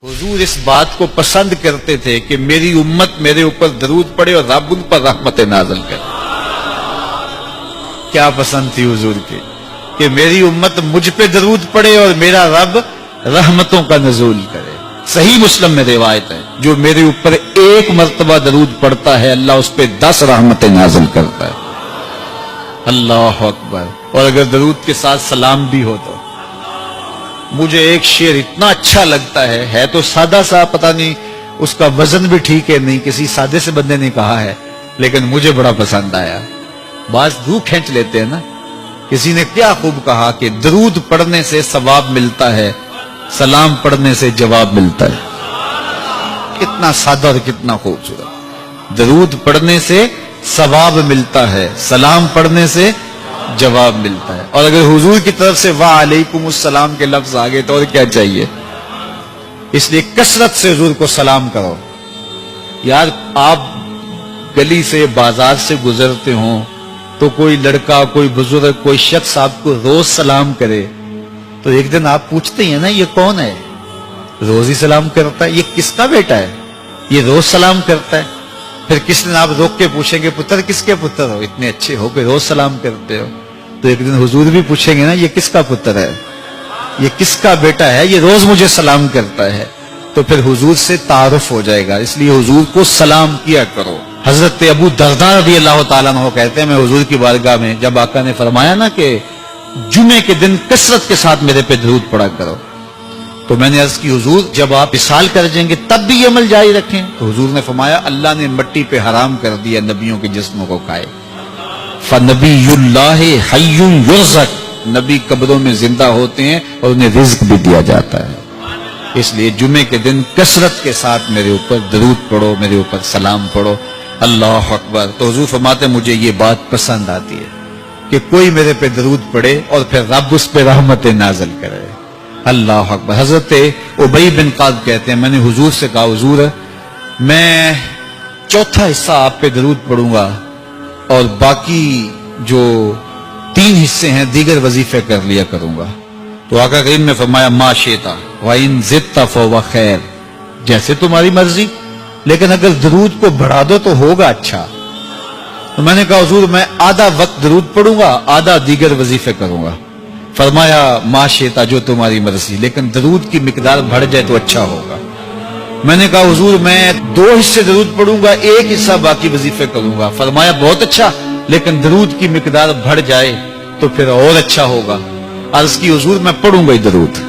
हुजूर इस बात को पसंद करते थे कि मेरी उम्मत मेरे ऊपर दरूद पड़े और रब उन पर रहमत नाज़िल करे। क्या पसंद थी हुजूर की कि मेरी उम्मत मुझ पे दरूद पड़े और मेरा रब रहमतों का नज़ूल करे। सही मुस्लिम में रिवायत है, जो मेरे ऊपर एक मर्तबा दरूद पड़ता है अल्लाह उस पे 10 रहमतें नाज़िल करता है। अल्लाह अकबर। और अगर दरूद के साथ सलाम भी हो तो मुझे एक शेर इतना अच्छा लगता है तो सादा सा, पता नहीं उसका वजन भी ठीक है नहीं, किसी सादे से बंदे ने कहा है, लेकिन मुझे बड़ा पसंद आया। बाज रूह खींच लेते हैं ना। किसी ने क्या खूब कहा कि दरूद पढ़ने से सवाब मिलता है, सलाम पढ़ने से जवाब मिलता है। कितना सादा और कितना खूबसूरत। दरूद पढ़ने से सवाब मिलता है, सलाम पढ़ने से जवाब मिलता है। और अगर हुजूर की तरफ से वालेकुमुस्सलाम के लफ्ज आ गए तो और क्या चाहिए। इसलिए कसरत से हुजूर को सलाम करो। यार आप गली से बाजार से गुजरते हो तो कोई लड़का, कोई बुजुर्ग, कोई शख्स आपको रोज सलाम करे तो एक दिन आप पूछते हैं ना ये कौन है, रोज ही सलाम करता है, ये किसका बेटा है, ये रोज सलाम करता है। फिर किस दिन आप रोक के पूछेंगे पुत्र किसके पुत्र हो, इतने अच्छे हो के रोज सलाम करते हो। तो एक दिन हुजूर भी पूछेंगे ना ये किसका पुत्र है, ये किसका बेटा है, ये रोज मुझे सलाम करता है। तो फिर हुजूर से तारुफ हो जाएगा। इसलिए हुजूर को सलाम किया करो। हजरत अबू दरदा रज़ियल्लाहु ताला अन्हु कहते हैं, मैं हुजूर की बारगाह में जब आका ने फरमाया ना कि जुमे के दिन कसरत के साथ मेरे पे दरूद पढ़ा करो, तो मैंने अर्ज की हुजूर जब आप विसाल कर जाएंगे तब भी ये अमल जारी रखें। तो हुजूर ने फरमाया अल्लाह ने मिट्टी पे हराम कर दिया नबियों के जिस्मों को खाए। फनबीयुल्लाह हय्युन युरज़क, नबी कब्रों में जिंदा होते हैं और उन्हें रिज्क भी दिया जाता है। इसलिए जुमे के दिन कसरत के साथ मेरे ऊपर दरूद पढ़ो, मेरे ऊपर सलाम पढ़ो। अल्लाह अकबर। तो हुजूर फरमाते मुझे ये बात पसंद आती है कि कोई मेरे पे दरूद पढ़े और फिर रब उस पे रहमत नाज़िल करे। अल्लाह अकबर। हजरत उबई बिन काब कहते हैं मैंने हुजूर से कहा हुजूर मैं चौथा हिस्सा आप पे दरूद पढ़ूंगा और बाकी जो 3 हिस्से हैं दीगर वजीफे कर लिया करूंगा। तो आका करीम ने फरमाया मा शेता व इन ज़िदता फहुव खैर, जैसे तुम्हारी मर्जी, लेकिन अगर दरूद को बढ़ा दो तो होगा अच्छा। तो मैंने कहा हुजूर मैं आधा वक्त दरूद पढ़ूंगा, आधा दीगर वजीफे करूंगा। फरमाया माशेता जो तुम्हारी मर्जी, लेकिन दरूद की मिकदार बढ़ जाए तो अच्छा होगा। मैंने कहा हुजूर मैं 2 हिस्से दरूद पढ़ूंगा, 1 हिस्सा बाकी वजीफे करूंगा। फरमाया बहुत अच्छा, लेकिन दरूद की मिकदार बढ़ जाए तो फिर और अच्छा होगा। अर्ज की हुजूर मैं पढ़ूंगा ही दरूद,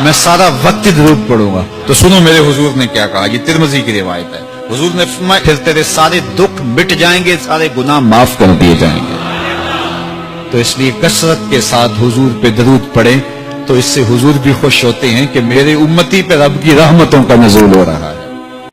मैं सारा वक्त ही दरूद पढ़ूंगा। तो सुनो मेरे हुजूर ने क्या कहा, ये तिरमिज़ी की रिवायत है। हुजूर ने फरमाया फिर तेरे सारे दुख मिट जाएंगे, सारे गुनाह माफ कर दिए जाएंगे। तो इसलिए कसरत के साथ हुजूर पे दरूद पढ़े तो इससे हुजूर भी खुश होते हैं कि मेरे उम्मती पे रब की रहमतों का नज़ूल हो रहा है।